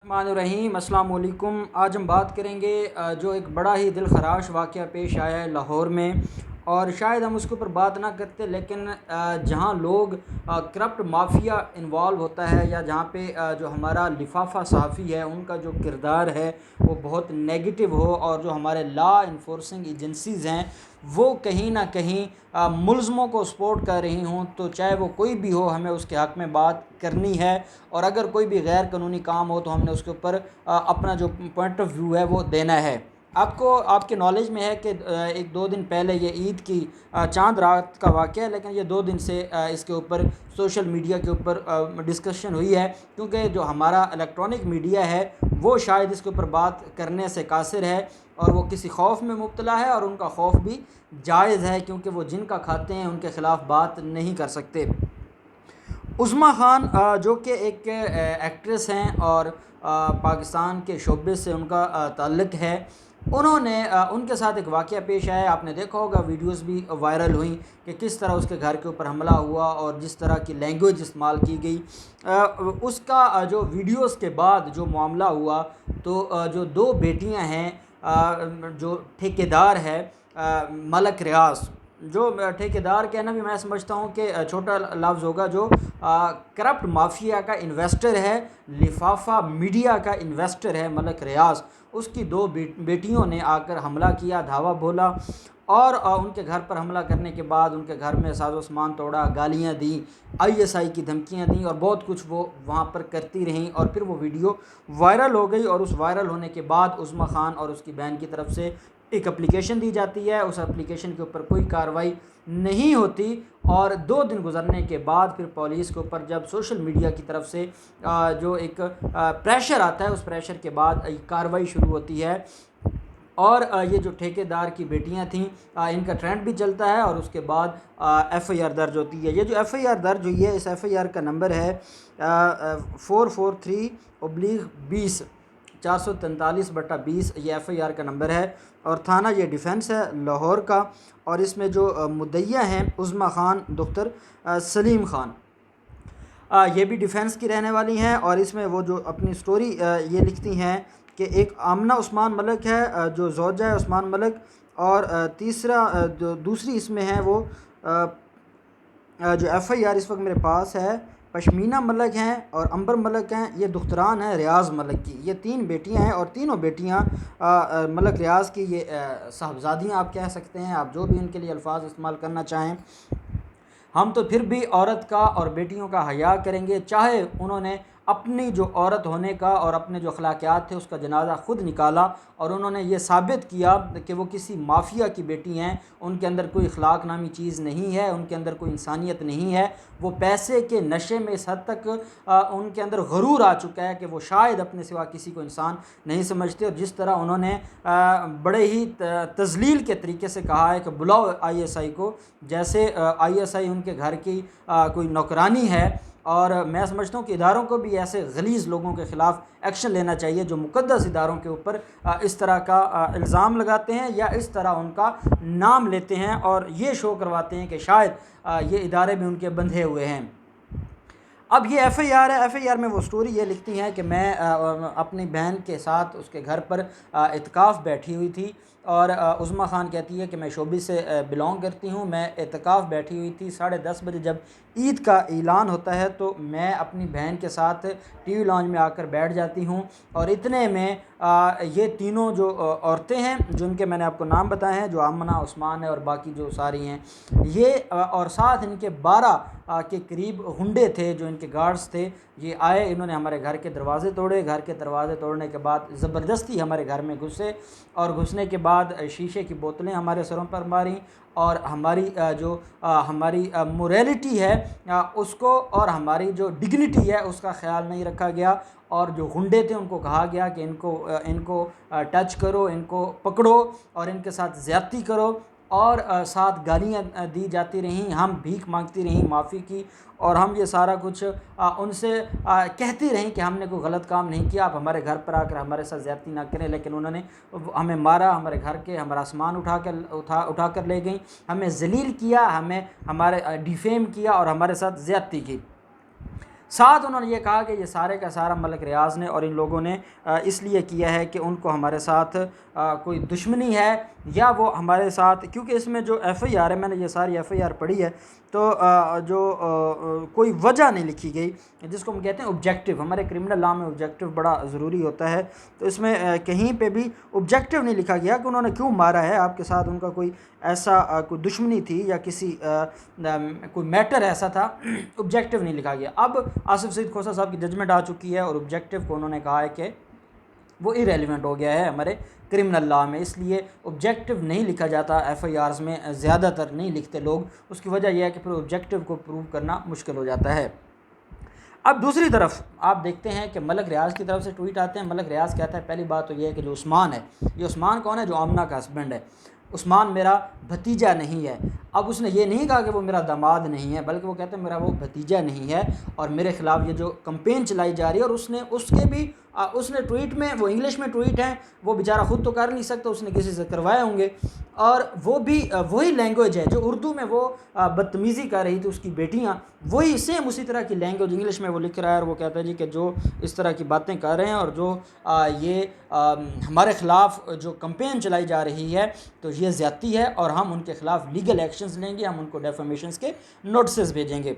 रहीम अस्सलाम वालेकुम। आज हम बात करेंगे जो एक बड़ा ही दिल खराश वाक़या पेश आया है लाहौर में, और शायद हम उसके ऊपर बात ना करते, लेकिन जहाँ लोग करप्ट माफिया इन्वॉल्व होता है, या जहाँ पे जो हमारा लिफाफा सहाफ़ी है उनका जो किरदार है वो बहुत नेगेटिव हो, और जो हमारे लॉ इन्फोर्सिंग एजेंसीज़ हैं वो कहीं ना कहीं मुल्ज़मों को सपोर्ट कर रही हों, तो चाहे वो कोई भी हो हमें उसके हक़ में बात करनी है। और अगर कोई भी गैर कानूनी काम हो तो हमने उसके ऊपर अपना जो पॉइंट ऑफ व्यू है वो देना है। आपको आपके नॉलेज में है कि एक दो दिन पहले ये ईद की चांद रात का वाक़या है, लेकिन ये 2 दिन से इसके ऊपर सोशल मीडिया के ऊपर डिस्कशन हुई है, क्योंकि जो हमारा इलेक्ट्रॉनिक मीडिया है वो शायद इसके ऊपर बात करने से कासिर है, और वो किसी खौफ में मुब्तला है, और उनका खौफ भी जायज़ है, क्योंकि वो जिनका खाते हैं उनके ख़िलाफ़ बात नहीं कर सकते। उस्मा खान जो कि एक एक्ट्रेस हैं, और पाकिस्तान के शोबे से उनका ताल्लुक़ है, उन्होंने उनके साथ एक वाक़या पेश आया। आपने देखा होगा, वीडियोस भी वायरल हुई कि किस तरह उसके घर के ऊपर हमला हुआ और जिस तरह की लैंग्वेज इस्तेमाल की गई। उसका जो वीडियोस के बाद जो मामला हुआ, तो जो दो बेटियां हैं, जो ठेकेदार है मलक रियाज, जो ठेकेदार कहना भी मैं समझता हूँ कि छोटा लफ्ज़ होगा, जो करप्ट माफिया का इन्वेस्टर है, लिफाफा मीडिया का इन्वेस्टर है मलक रियाज, उसकी दो बेटियों ने आकर हमला किया, धावा बोला, और उनके घर पर हमला करने के बाद उनके घर में साजो सामान तोड़ा, गालियाँ दी, आईएसआई की धमकियाँ दी, और बहुत कुछ वो वहाँ पर करती रहीं। और फिर वो वीडियो वायरल हो गई, और उस वायरल होने के बाद उस्मा खान और उसकी बहन की तरफ से एक एप्लीकेशन दी जाती है। उस एप्लीकेशन के ऊपर कोई कार्रवाई नहीं होती, और 2 दिन गुजरने के बाद फिर पुलिस के ऊपर जब सोशल मीडिया की तरफ से जो एक प्रेशर आता है, उस प्रेशर के बाद कार्रवाई शुरू होती है। और ये जो ठेकेदार की बेटियां थीं, इनका ट्रेंड भी चलता है, और उसके बाद एफ़आईआर दर्ज होती है। ये जो एफ़आईआर दर्ज हुई है, इस एफ़आईआर का नंबर है 443/20, 443/20 ये एफ़आईआर का नंबर है, और थाना ये डिफेंस है लाहौर का। और इसमें जो मुद्दइया हैं उस्मा खान दुख्तर सलीम खान, ये भी डिफेंस की रहने वाली हैं, और इसमें वो जो अपनी स्टोरी ये लिखती हैं कि एक आमना उस्मान मलिक है, जो ज़ौजा है उस्मान मलिक, और तीसरा जो दूसरी इसमें है वो जो एफ़आईआर इस वक्त मेरे पास है, पश्मीना मलिक हैं और अंबर मलिक हैं, ये दुख्तरान है रियाज़ मलिक की। ये 3 बेटियां हैं, और तीनों बेटियां मलिक रियाज़ की ये साहबजादियाँ आप कह सकते हैं, आप जो भी उनके लिए अल्फाज इस्तेमाल करना चाहें। हम तो फिर भी औरत का और बेटियों का हया करेंगे, चाहे उन्होंने अपनी जो औरत होने का और अपने जो अखलाकियात थे उसका जनाजा ख़ुद निकाला, और उन्होंने ये साबित किया कि वो किसी माफिया की बेटी हैं, उनके अंदर कोई अखलाक नामी चीज़ नहीं है, उनके अंदर कोई इंसानियत नहीं है। वो पैसे के नशे में इस हद तक उनके अंदर गरूर आ चुका है कि वो शायद अपने सिवा किसी को इंसान नहीं समझते। और जिस तरह उन्होंने बड़े ही तजलील के तरीके से कहा है कि बुलाओ आईएसआई को, जैसे आईएसआई उनके घर की कोई नौकरानी है। और मैं समझता हूँ कि इदारों को भी ऐसे गलीज़ लोगों के ख़िलाफ़ एक्शन लेना चाहिए, जो मुक़द्दस इदारों के ऊपर इस तरह का इल्ज़ाम लगाते हैं, या इस तरह उनका नाम लेते हैं, और ये शो करवाते हैं कि शायद ये इदारे भी उनके बंधे हुए हैं। अब ये एफ़आईआर है, एफ़आईआर में वो स्टोरी ये लिखती हैं कि मैं अपनी बहन के साथ उसके घर पर इत्काफ़ बैठी हुई थी, और उस्मा खान कहती है कि मैं शोबे से बिलोंग करती हूँ। मैं इत्काफ़ बैठी हुई थी, 10:30 बजे जब ईद का ऐलान होता है तो मैं अपनी बहन के साथ टीवी लॉन्ज में आकर बैठ जाती हूँ, और इतने में ये तीनों जो औरतें हैं, जिनके मैंने आपको नाम बताए हैं, जो आमना, उस्मान है और बाकी जो सारी हैं, ये और साथ इनके 12 के करीब हुंडे थे जो इनके गार्ड्स थे, ये आए, इन्होंने हमारे घर के दरवाज़े तोड़े। घर के दरवाज़े तोड़ने के बाद ज़बरदस्ती हमारे घर में घुसे, और घुसने के बाद शीशे की बोतलें हमारे सरों पर मारी, और हमारी जो हमारी मोरालिटी है उसको, और हमारी जो डिग्निटी है उसका ख्याल नहीं रखा गया। और जो गुंडे थे उनको कहा गया कि इनको टच करो, इनको पकड़ो, और इनके साथ ज़्यादती करो, और साथ गालियाँ दी जाती रहीं, हम भीख मांगती रहीं माफ़ी की, और हम ये सारा कुछ उनसे कहती रहीं कि हमने कोई गलत काम नहीं किया, आप हमारे घर पर आकर हमारे साथ ज़्यादती ना करें। लेकिन उन्होंने हमें मारा, हमारे घर के हमारा सामान उठा कर ले गई, हमें ज़लील किया, हमें हमारे डिफेम किया, और हमारे साथ ज़्यादती की। साथ उन्होंने ये कहा कि ये सारे का सारा मलिक रियाज़ ने और इन लोगों ने इसलिए किया है कि उनको हमारे साथ कोई दुश्मनी है या वो हमारे साथ, क्योंकि इसमें जो एफ़आईआर है, मैंने ये सारी एफ़आईआर पढ़ी है, तो कोई वजह नहीं लिखी गई, जिसको हम कहते हैं ऑब्जेक्टिव। हमारे क्रिमिनल लॉ में ऑब्जेक्टिव बड़ा ज़रूरी होता है, तो इसमें कहीं पे भी ऑब्जेक्टिव नहीं लिखा गया कि उन्होंने क्यों मारा है, आपके साथ उनका कोई ऐसा कोई दुश्मनी थी या किसी कोई मैटर ऐसा था। ऑब्जेक्टिव नहीं लिखा गया। अब आसिफ सईद खोसा साहब की जजमेंट आ चुकी है और ऑब्जेक्टिव को उन्होंने कहा है कि वो इरेलीवेंट हो गया है हमारे क्रिमिनल लॉ में, इसलिए ऑब्जेक्टिव नहीं लिखा जाता एफ़आईआर्स में, ज़्यादातर नहीं लिखते लोग। उसकी वजह यह है कि फिर ऑब्जेक्टिव को प्रूव करना मुश्किल हो जाता है। अब दूसरी तरफ आप देखते हैं कि मलिक रियाज़ की तरफ से ट्वीट आते हैं। मलिक रियाज़ कहता है, पहली बात तो ये है कि जो उस्मान है, ये उस्मान कौन है? जो आमना का हस्बैंड है। उस्मान मेरा भतीजा नहीं है। अब उसने ये नहीं कहा कि वो मेरा दामाद नहीं है, बल्कि वो कहते हैं मेरा वो भतीजा नहीं है और मेरे ख़िलाफ़ ये जो कंपेन चलाई जा रही है। और उसने उसके भी उसने ट्वीट में, वो इंग्लिश में ट्वीट हैं, वो बेचारा ख़ुद तो कर नहीं सकता, उसने किसी से करवाए होंगे, और वो भी वही लैंग्वेज है जो उर्दू में वो बदतमीज़ी कर रही थी उसकी बेटियां, वही सेम उसी तरह की लैंग्वेज इंग्लिश में वो लिख रहा है। और वो कहता है जी कि जो इस तरह की बातें कर रहे हैं और जो हमारे ख़िलाफ़ जो कंपेन चलाई जा रही है, तो ये ज़्यादती है और हम उनके ख़िलाफ़ लीगल एक्शंस लेंगे, हम उनको डेफेमेशंस के नोटिस भेजेंगे।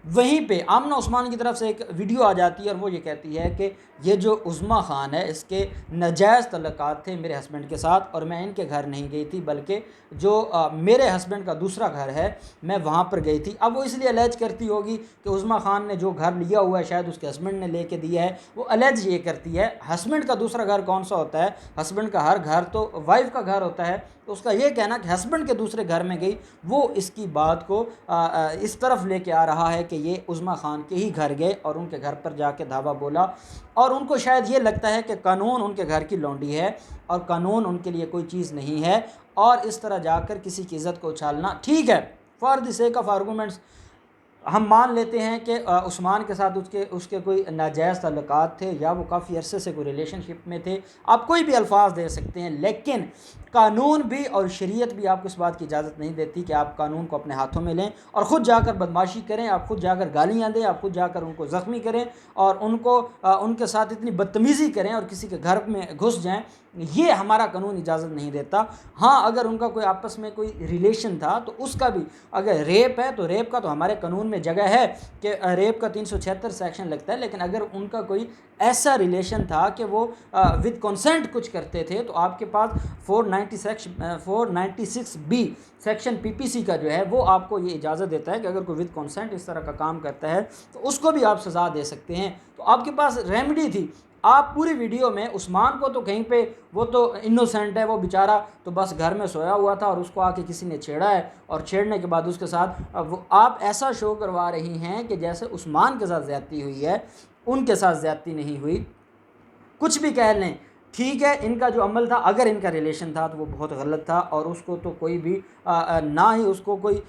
वहीं पे आमना उस्मान की तरफ से एक वीडियो आ जाती है और वो ये कहती है कि ये जो उज़्मा ख़ान है, इसके नाजायज़ तल्लुकात थे मेरे हस्बैंड के साथ और मैं इनके घर नहीं गई थी, बल्कि जो मेरे हस्बैंड का दूसरा घर है मैं वहाँ पर गई थी। अब वो इसलिए अलेज करती होगी कि उज़्मा ख़ान ने जो घर लिया हुआ है शायद उसके हस्बैंड ने लेके दिया है। वो अलेज ये करती है। हस्बैंड का दूसरा घर कौन सा होता है? हस्बैंड का हर घर तो वाइफ का घर होता है। तो उसका ये कहना कि हस्बैंड के दूसरे घर में गई, वो इसकी बात को इस तरफ लेके आ रहा है कि ये उज़्मा ख़ान के ही घर गए और उनके घर पर जाके धावा बोला, और उनको शायद ये लगता है कि कानून उनके घर की लौंडी है और कानून उनके लिए कोई चीज़ नहीं है, और इस तरह जाकर किसी की इज़्ज़त को उछालना ठीक है। For the sake of arguments हम मान लेते हैं कि उस्मान के साथ उसके कोई नाजायज़ ताल्लुकात थे या वो काफ़ी अरसे से कोई रिलेशनशिप में थे, आप कोई भी अल्फाज दे सकते हैं, लेकिन कानून भी और शरीयत भी आपको इस बात की इजाज़त नहीं देती कि आप कानून को अपने हाथों में लें और ख़ुद जाकर बदमाशी करें, आप ख़ुद जाकर गालियाँ दें, आप ख़ुद जाकर उनको ज़ख्मी करें और उनके साथ इतनी बदतमीज़ी करें और किसी के घर में घुस जाएँ। ये हमारा कानून इजाज़त नहीं देता। हाँ, अगर उनका कोई आपस में कोई रिलेशन था तो उसका भी, अगर रेप है तो रेप का तो हमारे कानून में जगह है कि रेप का 376 सेक्शन लगता है, लेकिन अगर उनका कोई ऐसा रिलेशन था कि वो विद कंसेंट कुछ करते थे, तो आपके पास 496B सेक्शन पीपीसी का जो है वो आपको ये इजाज़त देता है कि अगर कोई विद कंसेंट इस तरह का काम करता है तो उसको भी आप सज़ा दे सकते हैं। तो आपके पास रेमेडी थी। आप पूरी वीडियो में उस्मान को तो कहीं पे वो तो इनोसेंट है, वो बेचारा तो बस घर में सोया हुआ था और उसको आके किसी ने छेड़ा है और छेड़ने के बाद उसके साथ वो आप ऐसा शो करवा रही हैं कि जैसे उस्मान के साथ ज़्यादती हुई है, उनके साथ ज़्यादती नहीं हुई। कुछ भी कह लें, ठीक है, इनका जो अमल था, अगर इनका रिलेशन था तो वो बहुत गलत था और उसको तो कोई भी ना ही उसको कोई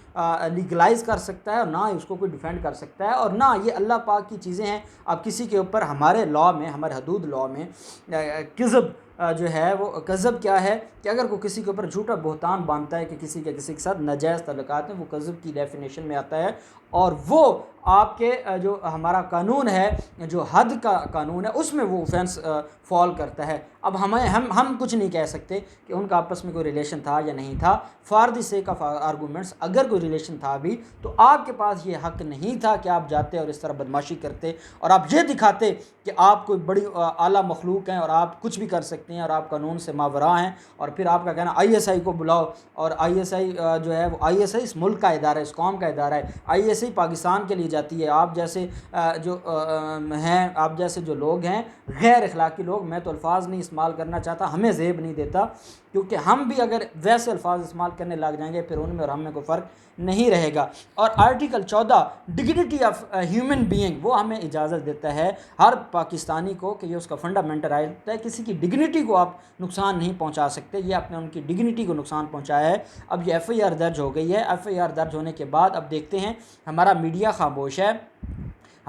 लीगलाइज़ कर सकता है और ना ही उसको कोई डिफेंड कर सकता है, और ना ये अल्लाह पाक की चीज़ें हैं। अब किसी के ऊपर हमारे लॉ में, हमारे हदूद लॉ में किज़ब जो है वो कज़ब क्या है कि अगर कोई किसी के ऊपर झूठा बहतान बांधता है कि किसी के साथ नाजायज़ तल्लुकात हैं, वो कज़ब की डेफिनेशन में आता है और वो आपके जो हमारा कानून है, जो हद का कानून है, उसमें वो ऑफेंस फॉल करता है। अब हम कुछ नहीं कह सकते कि उनका आपस में कोई रिलेशन था या नहीं था। For the sake of arguments, अगर कोई रिलेशन था भी तो आपके पास ये हक़ नहीं था कि आप जाते और इस तरह बदमाशी करते और आप ये दिखाते कि आप कोई बड़ी आला मखलूक हैं और आप कुछ भी कर सकते हैं और आप कानून से मावरा हैं, और फिर आपका कहना ISI को बुलाओ, और ISI जो है वो ISI इस मुल्क का इदारा है, इस कौम का इदारा है। ISI पाकिस्तान के लिए जाती है। आप जैसे हैं, आप जैसे जो लोग हैं गैर अखलाकी लोग, मैं तो अल्फाज नहीं इस्तेमाल करना चाहता, हमें ज़ेब नहीं देता, क्योंकि हम भी अगर वैसे अल्फाज इस्तेमाल करने लग जाएंगे फिर उनमें और हमें कोई फ़र्क नहीं रहेगा। और article 14 dignity of human being, वो हमें इजाज़त देता है हर पाकिस्तानी को कि ये उसका फंडामेंटल राइट है, किसी की डिग्निटी को आप नुकसान नहीं पहुंचा सकते। ये आपने उनकी डिग्निटी को नुकसान पहुंचाया है। अब ये FIR दर्ज हो गई है। FIR दर्ज होने के बाद अब देखते हैं, हमारा मीडिया खामोश है,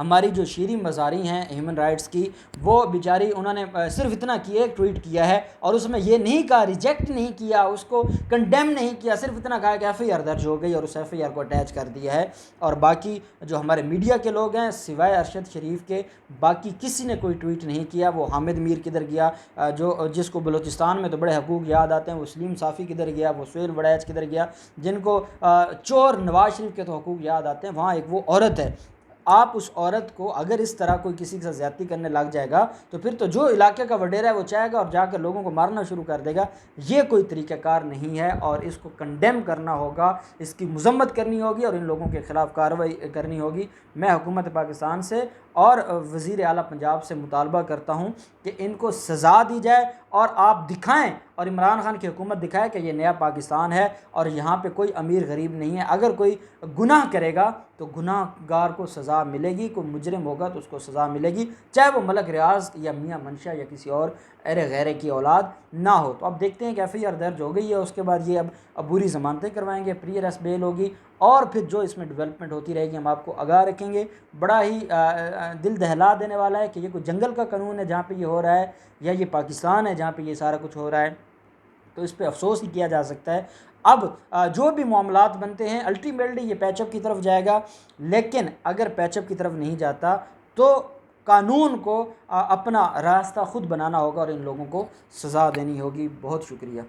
हमारी जो शीरी मज़ारी हैं ह्यूमन राइट्स की, वो बेचारी उन्होंने सिर्फ इतना किया, एक ट्वीट किया है और उसमें ये नहीं कहा, रिजेक्ट नहीं किया, उसको कंडेम नहीं किया, सिर्फ इतना कहा कि एफ़आईआर दर्ज हो गई और उस एफ़आईआर को अटैच कर दिया है। और बाकी जो हमारे मीडिया के लोग हैं सिवाय अरशद शरीफ के बाकी किसी ने कोई ट्वीट नहीं किया। वो हामिद मीर किधर गया, जो जिसको बलूचिस्तान में तो बड़े हकूक़ याद आते हैं, वो सलीम साफ़ी किधर गया, वो सुहेल वड़ैच किधर गया, जिनको चोर नवाज शरीफ के तो हकूक़ याद आते हैं। वहाँ एक वो औरत है, आप उस औरत को अगर इस तरह कोई किसी के साथ ज़्यादती करने लग जाएगा तो फिर तो जो इलाके का वडेरा है वो चाहेगा और जाकर लोगों को मारना शुरू कर देगा। ये कोई तरीक़ाकार नहीं है और इसको कंडेम करना होगा, इसकी मज़म्मत करनी होगी और इन लोगों के ख़िलाफ़ कार्रवाई करनी होगी। मैं हुकूमत पाकिस्तान से और वज़ीर आला पंजाब से मुतालबा करता हूँ कि इनको सज़ा दी जाए और आप दिखाएं और इमरान खान की हुकूमत दिखाए कि ये नया पाकिस्तान है और यहाँ पे कोई अमीर गरीब नहीं है। अगर कोई गुनाह करेगा तो गुनाहगार को सज़ा मिलेगी, कोई मुजरिम होगा तो उसको सज़ा मिलेगी, चाहे वो मलक रियाज या मियाँ मंशा या किसी और अरे गैरे की औलाद ना हो। तो अब देखते हैं कि एफ़आईआर दर्ज हो गई है, उसके बाद ये अब बुरी ज़मानतें करवाएंगे, प्री अरेस्ट बेल होगी और फिर जो इसमें डेवलपमेंट होती रहेगी हम आपको आगाह रखेंगे। बड़ा ही दिल दहला देने वाला है कि ये कोई जंगल का कानून है जहाँ पे ये हो रहा है या ये पाकिस्तान है जहाँ पे ये सारा कुछ हो रहा है। तो इस पे अफसोस ही किया जा सकता है। अब जो भी मामलात बनते हैं अल्टीमेटली ये पैचअप की तरफ जाएगा, लेकिन अगर पैचअप की तरफ नहीं जाता तो कानून को अपना रास्ता ख़ुद बनाना होगा और इन लोगों को सज़ा देनी होगी। बहुत शुक्रिया।